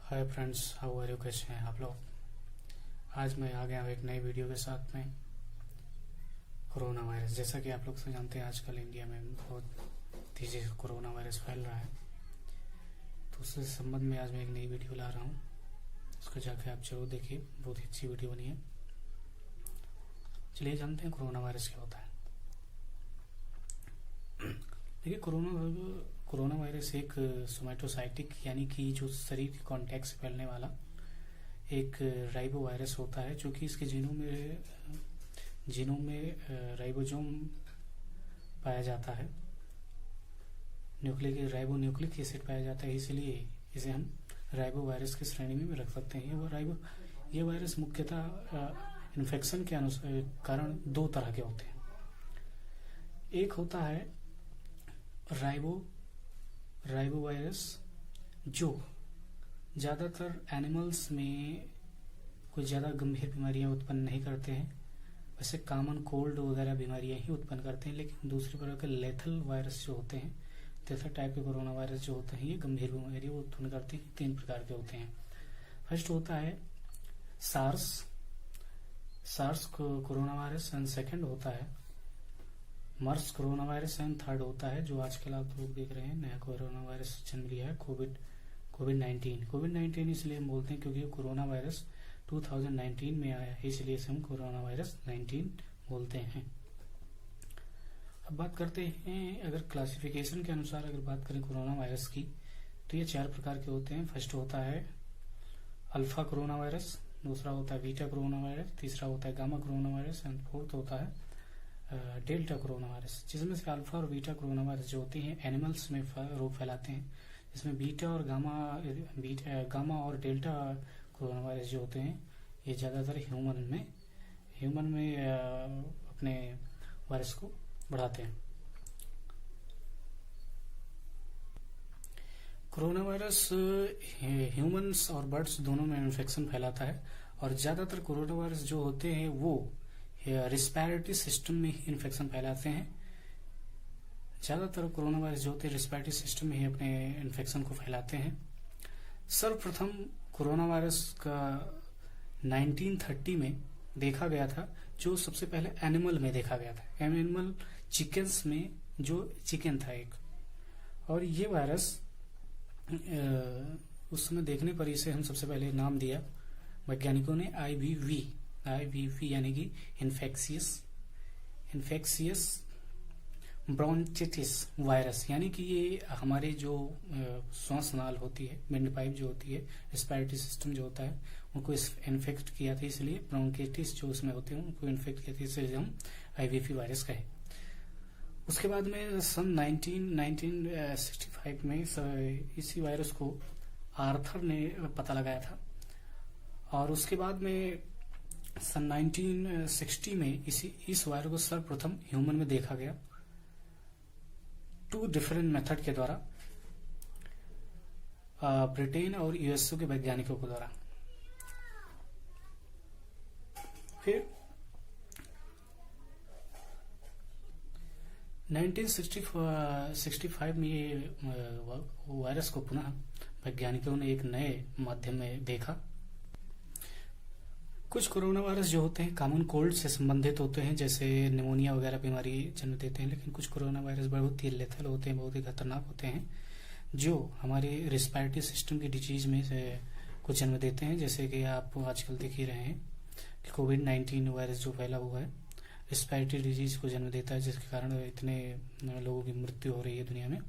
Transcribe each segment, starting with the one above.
Hi friends, how are you? कैसे हैं आप लोग? आज मैं आ गया हूँ एक नई वीडियो के साथ में। कोरोना वायरस, जैसा कि आप लोग सब जानते हैं, आजकल इंडिया में बहुत तेजी से कोरोना वायरस फैल रहा है। तो उससे संबंध में आज मैं एक नई वीडियो ला रहा हूँ। उसको जाके आप जरूर देखिए, बहुत ही अच्छी वीडियो बनी है। चलिए जानते हैं कोरोना वायरस क्या होता है। देखिए, कोरोना वायरस एक सोमैटोसाइटिक यानी कि जो शरीर के कॉन्टैक्ट से फैलने वाला एक राइबो वायरस होता है, जो कि इसके जीनोम में राइबोसोम पाया जाता है। राइबो न्यूक्लिक एसिड पाया जाता है, इसलिए इसे हम राइबो वायरस की श्रेणी में रख सकते हैं। ये वायरस मुख्यतः इन्फेक्शन के कारण दो तरह के होते हैं। एक होता है राइबो वायरस, जो ज्यादातर एनिमल्स में कुछ ज्यादा गंभीर बीमारियां उत्पन्न नहीं करते हैं। वैसे कॉमन कोल्ड वगैरह बीमारियां ही उत्पन्न करते हैं, लेकिन दूसरी प्रकार के लेथल वायरस जो होते हैं, लेथल टाइप के कोरोना वायरस जो होते हैं, ये गंभीर बीमारी उत्पन्न करते हैं। तीन प्रकार के होते हैं। फर्स्ट होता है SARS corona virus, and second होता है MERS corona virus, and third होता है जो आजकल आप लोग देख रहे हैं नया कोरोना वायरस जन्म लिया है, कोविड-19। इसलिए हम बोलते हैं क्योंकि कोरोना वायरस 2019 में आया है, इसलिए इसे हम कोरोना वायरस 19 बोलते हैं। अब बात करते हैं, अगर क्लासिफिकेशन के अनुसार अगर बात करें कोरोना वायरस की, तो ये चार प्रकार के होते हैं। फर्स्ट होता है अल्फा कोरोना वायरस, दूसरा होता है बीटा कोरोना वायरस, तीसरा होता है gamma corona virus, and fourth होता है डेल्टा कोरोना वायरस। जिसमें से अल्फा और बीटा कोरोना वायरस जो होते हैं एनिमल्स में रोग फैलाते हैं, जिसमें बीटा और गामा और डेल्टा कोरोना वायरस जो होते हैं ये ज्यादातर ह्यूमन में अपने वायरस को बढ़ाते हैं। कोरोना वायरस ह्यूमंस और बर्ड्स दोनों में इन्फेक्शन फैलाता है, और ज्यादातर कोरोना वायरस जो होते हैं वो रिस्पायरेटरी सिस्टम में ही इन्फेक्शन फैलाते हैं। ज्यादातर कोरोना वायरस जो होते हैं रिस्पायरेटरी सिस्टम में ही अपने इन्फेक्शन को फैलाते हैं। सर्वप्रथम कोरोना वायरस का 1930 में देखा गया था, जो सबसे पहले एनिमल में देखा गया था। एनिमल चिकन्स में जो चिकन था एक, और ये वायरस उस समय देखने पर इसे हम सबसे पहले नाम दिया वैज्ञानिकों ने आईवीवी यानी कि इन्फेक्शियस ब्रोंचिटिस वायरस, यानी कि ये हमारे जो श्वास नाल होती है, विंड पाइप जो होती है, रेस्पिरेटरी सिस्टम जो होता है, उनको इन्फेक्ट किया था, इसलिए ब्रोंचिटिस जो उसमें होते हैं उनको इन्फेक्ट किया था, इसलिए हम आईवीवी वायरस कहे। उसके बाद में सन 1965 में इसी वायरस को आर्थर ने पता लगाया था, और उसके बाद में सन 1960 में इस वायरस को सर्वप्रथम ह्यूमन में देखा गया 2 डिफरेंट मेथड के द्वारा, ब्रिटेन और यूएसए के वैज्ञानिकों के द्वारा। फिर 1965 में ये वायरस को पुनः वैज्ञानिकों ने एक नए माध्यम में देखा। कुछ कोरोना वायरस जो होते हैं कॉमन कोल्ड से संबंधित होते हैं, जैसे निमोनिया वगैरह बीमारी जन्म देते हैं, लेकिन कुछ कोरोना वायरस बहुत ही लेथल होते हैं, बहुत ही खतरनाक होते हैं, जो हमारे रिस्पायरेटरी सिस्टम की डिजीज में से कुछ जन्म देते हैं। जैसे कि आप आजकल देख ही रहे हैं कि कोविड-19 वायरस जो फैला हुआ है रिस्पायरेटरी डिजीज को जन्म देता है, जिसके कारण इतने लोगों की मृत्यु हो रही है दुनिया में।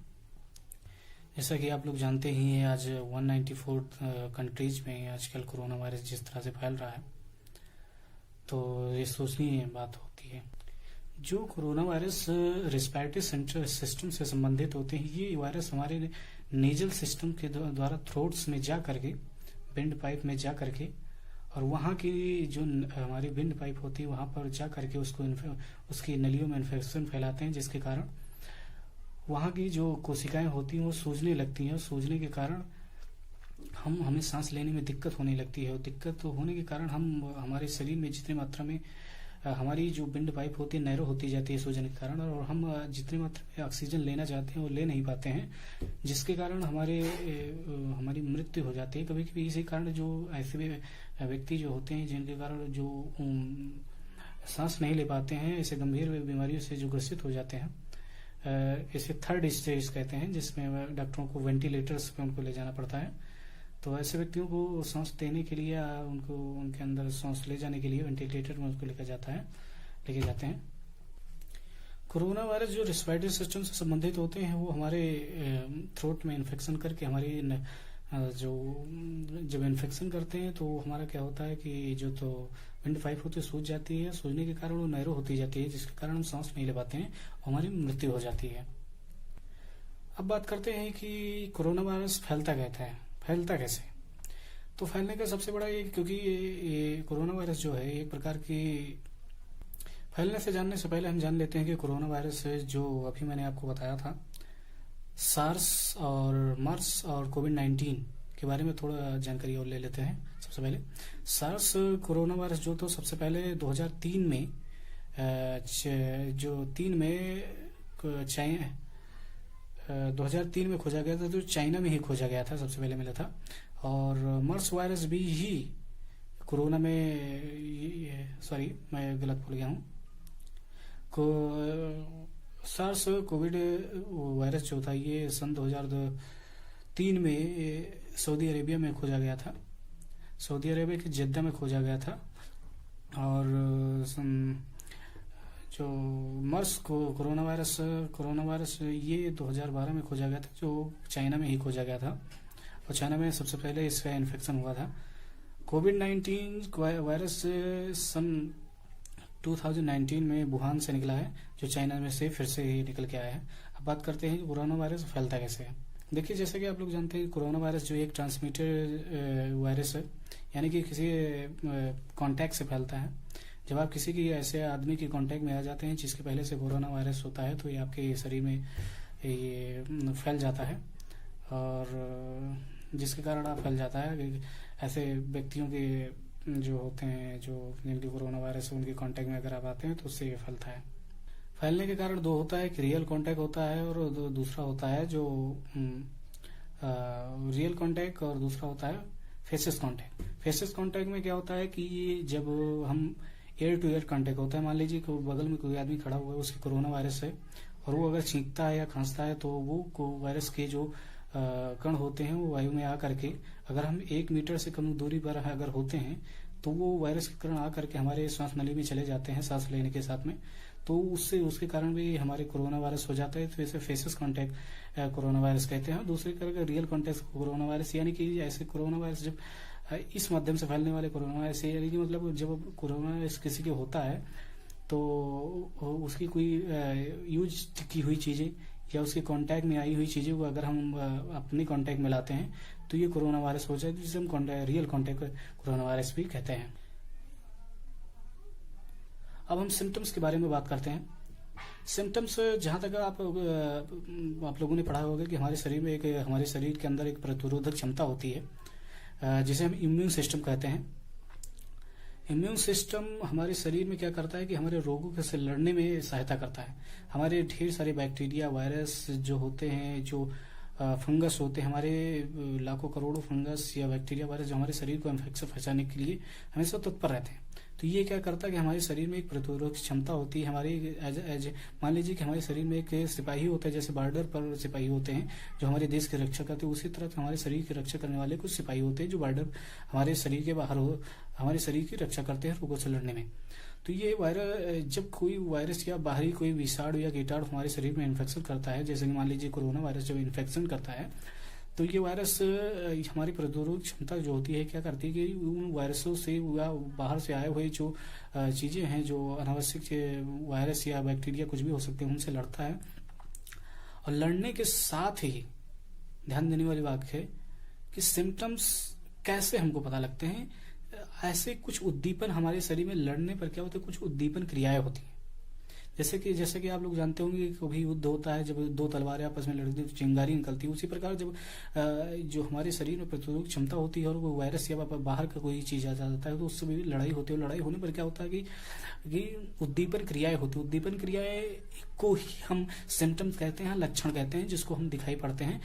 जैसा कि आप लोग जानते ही हैं, आज 194 कंट्रीज में आजकल कोरोना वायरस जिस तरह से फैल रहा है, तो ये सोचनीय बात होती है। जो कोरोना वायरस रेस्पिरेटरी सिस्टम से संबंधित होते हैं, ये वायरस हमारे नेजल सिस्टम के द्वारा थ्रोट्स में जा करके, विंड पाइप में जा करके, और वहाँ की जो हमारी विंड पाइप होती है वहां पर जा करके उसकी नलियों में इन्फेक्शन फैलाते हैं, जिसके कारण वहाँ की जो कोशिकाएं होती हैं वो सूजने लगती हैं, और सूजने के कारण हमें सांस लेने में दिक्कत होने लगती है, और दिक्कत होने के कारण हमारे शरीर में जितनी मात्रा में हमारी जो विंड पाइप होती है नैरो होती जाती है सूजन के कारण, और हम जितनी मात्रा में ऑक्सीजन लेना चाहते हैं वो ले नहीं पाते हैं, जिसके कारण हमारी मृत्यु हो जाती है कभी कभी। इसी कारण जो ऐसे व्यक्ति जो होते हैं जिनके कारण जो सांस नहीं ले पाते हैं, ऐसे गंभीर बीमारियों से जो ग्रसित हो जाते हैं, इसे थर्ड स्टेज कहते हैं, जिसमें डॉक्टरों को वेंटिलेटर्स पे उनको ले जाना पड़ता है। तो ऐसे व्यक्तियों को सांस देने के लिए उनको उनके अंदर सांस ले जाने के लिए वेंटिलेटर में उनको लेके जाते हैं। कोरोना वायरस जो रेस्पिरेटरी सिस्टम से संबंधित होते हैं वो हमारे थ्रोट में इन्फेक्शन करके जब इन्फेक्शन करते हैं तो हमारा क्या होता है कि जो तो विंड पाइप होती है सूज जाती है, सूजने के कारण वो नैरो होती जाती है, जिसके कारण हम सांस नहीं ले पाते हैं, हमारी मृत्यु हो जाती है। अब बात करते हैं कि कोरोना वायरस फैलता कैसे। तो फैलने का सबसे बड़ा क्योंकि ये कोरोना वायरस जो है एक प्रकार की, फैलने से जानने से पहले हम जान लेते हैं कि कोरोना वायरस जो अभी मैंने आपको बताया था, सार्स और मर्स और कोविड-19 के बारे में थोड़ा जानकारी और ले लेते हैं। सबसे पहले सार्स कोरोना वायरस जो तो सबसे पहले 2003 में 2003 में खोजा गया था, तो चाइना में ही खोजा गया था, सबसे पहले मिला था। और मर्स वायरस भी ही कोरोना में, सॉरी मैं गलत भूल गया हूँ, सार्स कोविड वायरस जो था ये सन 2003 में सऊदी अरेबिया में खोजा गया था, सऊदी अरेबिया के जेद्दा में खोजा गया था। और जो मर्स कोरोना वायरस ये 2012 में खोजा गया था, जो चाइना में ही खोजा गया था, और चाइना में सबसे पहले इसका इन्फेक्शन हुआ था। कोविड-19 वायरस सन 2019 में वुहान से निकला है, जो चाइना में से फिर से ही निकल के आया है। अब बात करते हैं कि कोरोना वायरस फैलता कैसे है। देखिए, जैसे कि आप लोग जानते हैं कोरोना वायरस जो एक ट्रांसमिटेड वायरस है, यानी कि किसी कांटेक्ट से फैलता है। जब आप किसी की ऐसे आदमी के कांटेक्ट में आ जाते हैं जिसके पहले से कोरोना वायरस होता है, तो ये आपके शरीर में ये फैल जाता है, और जिसके कारण आप फैल जाता है। ऐसे व्यक्तियों के जो होते हैं, जो जिनके कोरोना वायरस है, उनके कांटेक्ट में अगर आप आते हैं तो उससे ये फैलता है। फैलने के कारण दो होता है कि रियल कांटेक्ट होता है, और दूसरा होता है जो रियल कांटेक्ट, और दूसरा होता है फेसेस कांटेक्ट। फेसेस कांटेक्ट में क्या होता है कि जब हम एयर टू एयर कांटेक्ट होता है, मान लीजिए कि बगल में कोई आदमी खड़ा हुआ है, उसके कोरोना वायरस है, और वो अगर छींकता है या खांसता है, तो वो वायरस के जो कण होते हैं वो वायु में आकर के, अगर हम 1 मीटर से कम दूरी पर अगर होते हैं, तो वो वायरस के कण आकर के हमारे श्वास नली में चले जाते हैं सांस लेने के साथ में, तो उसके कारण भी हमारे कोरोना वायरस हो जाता है। तो इसे फेसेस कांटेक्ट कोरोना वायरस कहते हैं। दूसरी तरह रियल कांटेक्ट कोरोना वायरस, यानी कि ऐसे कोरोना वायरस जब इस माध्यम से फैलने वाले कोरोना वायरस, यानी कि मतलब जब कोरोना वायरस किसी के होता है तो उसकी कोई यूज की हुई चीजें या उसके कांटेक्ट में आई हुई चीजें को अगर हम अपने कांटेक्ट में लाते हैं तो ये कोरोना वायरस हो जाए, जिसे हम रियल कांटेक्ट कोरोना वायरस भी कहते हैं। अब हम सिम्टम्स के बारे में बात करते हैं। सिम्टम्स, जहां तक आप लोगों ने पढ़ा होगा कि हमारे शरीर के अंदर एक प्रतिरोधक क्षमता होती है, जिसे हम इम्यून सिस्टम कहते हैं। इम्यून सिस्टम हमारे शरीर में क्या करता है कि हमारे रोगों से लड़ने में सहायता करता है। हमारे ढेर सारे बैक्टीरिया, वायरस जो होते हैं, जो फंगस होते हैं, हमारे लाखों करोड़ों फंगस या बैक्टीरिया, वायरस जो हमारे शरीर को इन्फेक्शन फैलाने के लिए हमेशा तत्पर रहते हैं। तो ये क्या करता है कि हमारे शरीर में एक प्रतिरोधक क्षमता होती है। हमारी मान लीजिए कि हमारे शरीर में एक सिपाही होता है, जैसे बॉर्डर पर सिपाही होते हैं जो हमारे देश की रक्षा करते हैं, उसी तरह हमारे शरीर की रक्षा करने वाले कुछ सिपाही होते हैं जो बॉर्डर हमारे शरीर के बाहर हमारे शरीर की रक्षा करते हैं रोगों से लड़ने में। तो ये वायरस, जब कोई वायरस या बाहरी कोई विषाणु या कीटाणु हमारे शरीर में इन्फेक्शन करता है, जैसे कि मान लीजिए कोरोना वायरस जब इन्फेक्शन करता है, तो ये वायरस हमारी प्रतिरोधक क्षमता जो होती है क्या करती है कि उन वायरसों से या बाहर से आए हुए जो चीजें हैं, जो अनावश्यक वायरस या बैक्टीरिया कुछ भी हो सकते हैं, उनसे लड़ता है। और लड़ने के साथ ही ध्यान देने वाली बात है कि सिम्टम्स कैसे हमको पता लगते हैं। ऐसे कुछ उद्दीपन हमारे शरीर में लड़ने पर क्या होता है, कुछ उद्दीपन क्रियाएं होती हैं। जैसे कि आप लोग जानते होंगे कि कभी युद्ध होता है, जब दो तलवारें आपस में लड़ती है तो चिंगारी निकलती है। उसी प्रकार जब जो हमारे शरीर में प्रतिरोधक क्षमता होती है और वो वायरस या बाहर का कोई चीज आ जाता है तो उससे भी लड़ाई होती है। लड़ाई होने पर क्या होता है कि उद्दीपन क्रियाएं होती है। उद्दीपन क्रियाएं को ही हम सिम्टम्स कहते हैं, लक्षण कहते हैं, जिसको हम दिखाई पड़ते हैं।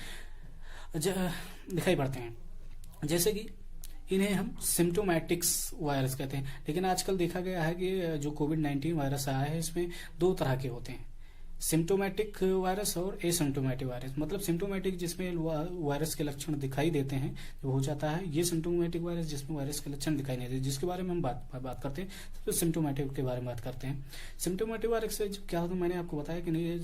जैसे कि इन्हें हम सिम्टोमेटिक्स वायरस कहते हैं। लेकिन आजकल देखा गया है कि जो कोविड-19 वायरस आया है इसमें दो तरह के होते हैं, सिम्टोमेटिक वायरस और एसिम्टोमेटिक वायरस। मतलब सिम्टोमेटिक जिसमें वायरस के लक्षण दिखाई देते हैं जो हो जाता है, ये सिम्टोमेटिक वायरस जिसमें वायरस के लक्षण दिखाई नहीं देते, जिसके बारे में हम बात करते हैं। तो सिम्टोमेटिक के बारे में बात करते हैं। सिम्टोमेटिक वायरस से क्या होता है, मैंने आपको बताया कि नहीं,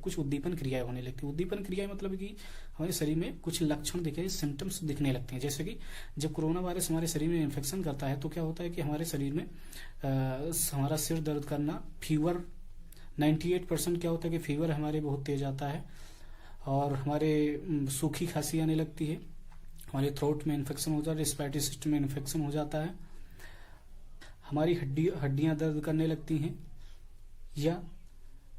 कुछ उद्दीपन क्रियाएं होने लगती है। उद्दीपन क्रियाएं मतलब कि हमारे शरीर में कुछ लक्षण दिखे, सिम्टम्स दिखने लगते हैं। जैसे कि जब कोरोना वायरस हमारे शरीर में इन्फेक्शन करता है तो क्या होता है कि हमारे शरीर में हमारा सिर दर्द करना, फीवर 98% क्या होता है कि फीवर हमारे बहुत तेज आता है, और हमारे सूखी खांसी आने लगती है, हमारे थ्रोट में इन्फेक्शन हो जाता है, रिस्पिरेटरी सिस्टम में इन्फेक्शन हो जाता है, हमारी हड्डियां दर्द करने लगती हैं। या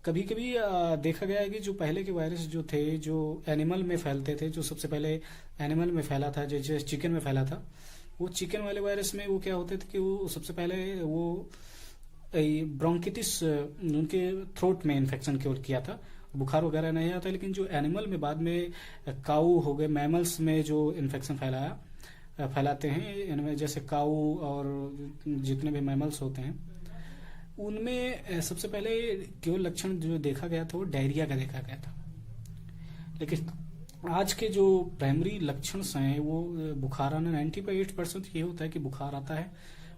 कभी कभी देखा गया है कि जो पहले के वायरस जो थे, जो एनिमल में फैलते थे, जो सबसे पहले एनिमल में फैला था, जैसे चिकन में फैला था, वो चिकन वाले वायरस में वो क्या होते थे कि वो सबसे पहले वो ब्रोंकिटिस, उनके थ्रोट में इन्फेक्शन किया था, बुखार वगैरह नहीं आता। लेकिन जो एनिमल में बाद में काऊ हो गए, मैमल्स में जो इन्फेक्शन फैलाते हैं, इनमें जैसे काऊ और जितने भी मैमल्स होते हैं उनमें सबसे पहले केवल लक्षण जो देखा गया था वो डायरिया का देखा गया था। लेकिन आज के जो प्राइमरी लक्षण हैं वो बुखार आना, 98% ये होता है कि बुखार आता है।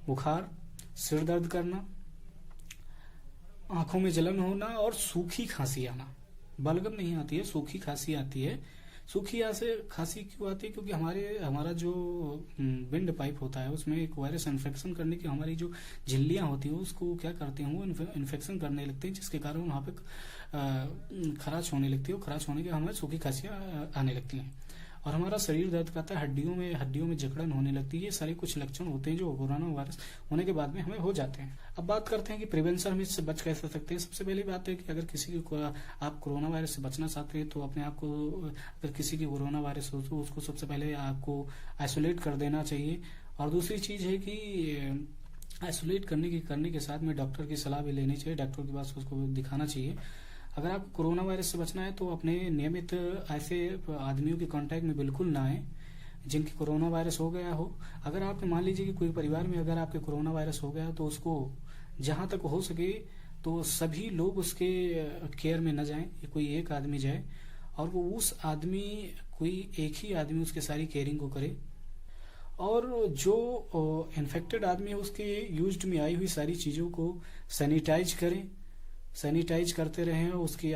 बुखार, सिर दर्द करना, आंखों में जलन होना और सूखी खांसी आना। बलगम नहीं आती है, सूखी खांसी आती है। सूखी खांसी क्यों आती है? क्योंकि हमारा जो विंड पाइप होता है उसमें एक वायरस इन्फेक्शन करने की हमारी जो झिल्लियां होती है उसको क्या करते हैं, वो इन्फेक्शन करने लगते हैं, जिसके कारण वहां पे खराश होने लगती है, और खराश होने के हमें सूखी खांसियां आने लगती हैं, और हमारा शरीर दर्द करता है, हड्डियों में जकड़न होने लगती है। ये सारे कुछ लक्षण होते हैं जो कोरोना वायरस होने के बाद में हमें हो जाते हैं। अब बात करते हैं कि प्रिवेंशन हम इससे बच कैसे सकते हैं। सबसे पहली बात है कि अगर किसी को आप कोरोना वायरस से बचना चाहते हैं तो अपने आप को, अगर किसी की कोरोना वायरस हो तो उसको सबसे पहले आपको आइसोलेट कर देना चाहिए। और दूसरी चीज है कि आइसोलेट करने के साथ में डॉक्टर की सलाह भी लेनी चाहिए, डॉक्टर के पास उसको दिखाना चाहिए। अगर आपको कोरोना वायरस से बचना है तो अपने नियमित ऐसे आदमियों के कांटेक्ट में बिल्कुल ना आए जिनकी कोरोना वायरस हो गया हो। अगर आप मान लीजिए कि कोई परिवार में अगर आपके कोरोना वायरस हो गया तो उसको जहां तक हो सके तो सभी लोग उसके केयर में न जाएं, कोई एक आदमी जाए और वो कोई एक ही आदमी उसके सारी केयरिंग को करे, और जो इन्फेक्टेड आदमी है उसके यूज्ड में आई हुई सारी चीजों को सैनिटाइज करते रहें। उसकी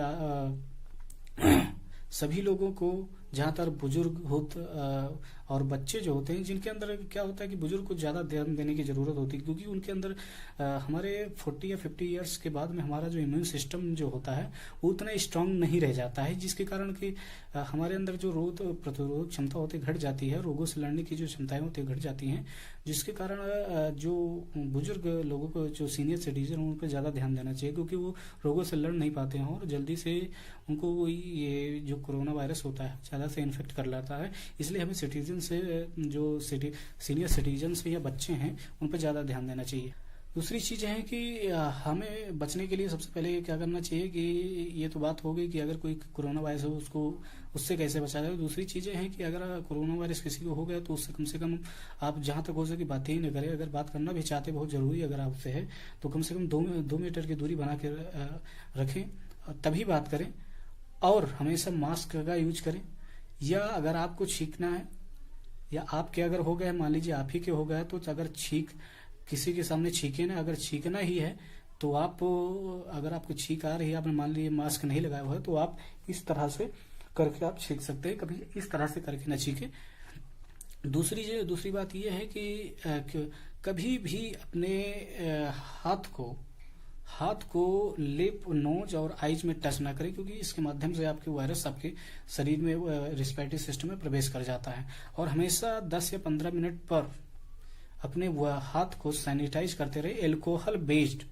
सभी लोगों को, जहां तक बुजुर्ग और बच्चे जो होते हैं, जिनके अंदर क्या होता है कि बुजुर्ग को ज्यादा ध्यान देने की जरूरत होती है, क्योंकि उनके अंदर हमारे 40 या 50 इयर्स के बाद में हमारा जो इम्यून सिस्टम जो होता है वो उतना स्ट्रांग नहीं रह जाता है, जिसके कारण कि हमारे अंदर जो रोग प्रतिरोधक क्षमता होती है घट जाती है, रोगों से लड़ने की जो क्षमताएं होती है घट जाती हैं, जिसके कारण जो बुजुर्ग लोगों को, जो सीनियर सिटीजन, उन पर ज्यादा ध्यान देना चाहिए, क्योंकि वो रोगों से लड़ नहीं पाते हैं और जल्दी से उनको ये जो कोरोना वायरस होता है ज्यादा से इन्फेक्ट कर लाता है। इसलिए हमें सिटीजन से, जो सीनियर सिटीजन या बच्चे हैं, उन पर ज्यादा ध्यान देना चाहिए। दूसरी चीज है कि हमें बचने के लिए सबसे पहले क्या करना चाहिए कि ये तो बात हो गई कि अगर कोई कोरोना वायरस हो उससे कैसे बचा जाए। दूसरी चीजें हैं कि अगर कोरोना वायरस किसी को हो गया तो उससे कम से कम आप जहां तक हो सके बातें ही न करें। अगर बात करना भी चाहते बहुत जरूरी अगर आपसे है तो कम से कम 2 मीटर की दूरी बना के रखें, तभी बात करें, और हमेशा मास्क का यूज करें। या अगर आपको छींकना है, या आपके अगर हो गया, मान लीजिए आप ही के हो गया, तो अगर किसी के सामने छींके ना, अगर छींकना ही है तो अगर आपको छींक आ रही है, आपने मान लीजिए मास्क नहीं लगाया हुआ है, तो आप इस तरह से करके आप छींक सकते हैं, कभी इस तरह से करके ना छींके। दूसरी बात यह है कि कभी भी अपने हाथ को लिप, नोज और आईज में टच ना करें, क्योंकि इसके माध्यम से आपके वायरस आपके शरीर में, रिस्पिरेटरी सिस्टम में प्रवेश कर जाता है। और हमेशा 10 या 15 मिनट पर अपने हाथ को सैनिटाइज करते रहे, एल्कोहल बेस्ड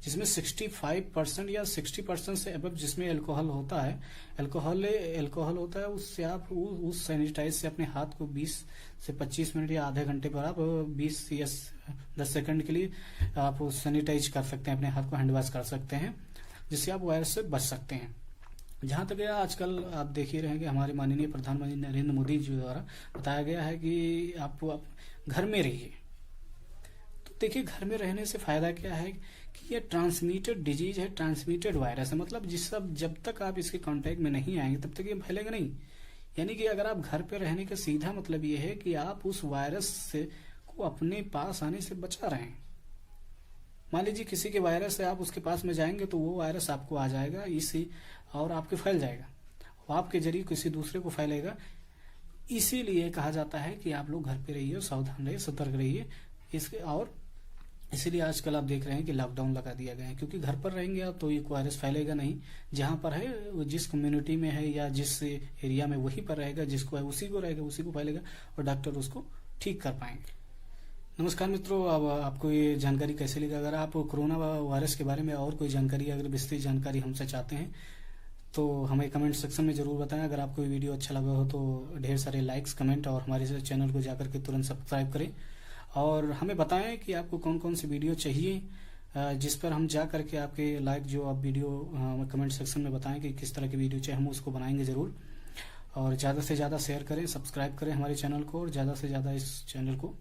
जिसमें 65% या 60% से अबव जिसमें अल्कोहल होता है, अल्कोहल होता है, उससे आप उस सैनिटाइज से अपने हाथ को 20 से 25 मिनट या आधे घंटे पर आप 20 या 10 सेकंड के लिए आप सैनिटाइज कर सकते हैं, अपने हाथ को हैंड वॉश कर सकते हैं, जिससे आप वायरस से बच सकते हैं। जहां तक आजकल आप देख ही रहे हैं कि हमारे माननीय प्रधानमंत्री नरेंद्र मोदी जी द्वारा बताया गया है कि आप घर में रहिए। तो देखिए, घर में रहने से फायदा क्या है कि ये ट्रांसमिटेड डिजीज है, ट्रांसमिटेड वायरस है, मतलब जब तक आप इसके कांटेक्ट में नहीं आएंगे तब तक ये फैलेगा नहीं। यानी कि अगर आप घर पे रहने का सीधा मतलब ये है कि आप उस वायरस से को अपने पास आने से बचा रहे हैं। मान लीजिए किसी के वायरस से आप उसके पास में जाएंगे तो वो वायरस आपको आ जाएगा इसी और आपके फैल जाएगा, वो आपके जरिए किसी दूसरे को फैलेगा। इसीलिए कहा जाता है कि आप लोग घर पे रहिए, सावधान रहिए, सतर्क रहिए। और इसीलिए आजकल आप देख रहे हैं कि लॉकडाउन लगा दिया गया है, क्योंकि घर पर रहेंगे आप तो ये वायरस फैलेगा नहीं। जहां पर है, जिस कम्युनिटी में है या जिस एरिया में वहीं पर रहेगा, जिसको है उसी को रहेगा, उसी को फैलेगा और डॉक्टर उसको ठीक कर पाएंगे। नमस्कार मित्रों, अब आपको ये जानकारी कैसे लगी? अगर आप कोरोना वायरस के बारे में और कोई जानकारी, अगर विस्तृत जानकारी हमसे चाहते हैं तो हमें कमेंट सेक्शन में जरूर बताएं। अगर आपको ये वीडियो अच्छा लगा हो तो ढेर सारे लाइक्स, कमेंट और हमारे चैनल को जाकर के तुरंत सब्सक्राइब करें और हमें बताएं कि आपको कौन कौन सी वीडियो चाहिए, जिस पर हम जा करके आपके लाइक जो आप वीडियो कमेंट सेक्शन में बताएं कि किस तरह की वीडियो चाहिए, हम उसको बनाएंगे जरूर। और ज़्यादा से ज़्यादा शेयर करें, सब्सक्राइब करें हमारे चैनल को और ज़्यादा से ज़्यादा इस चैनल को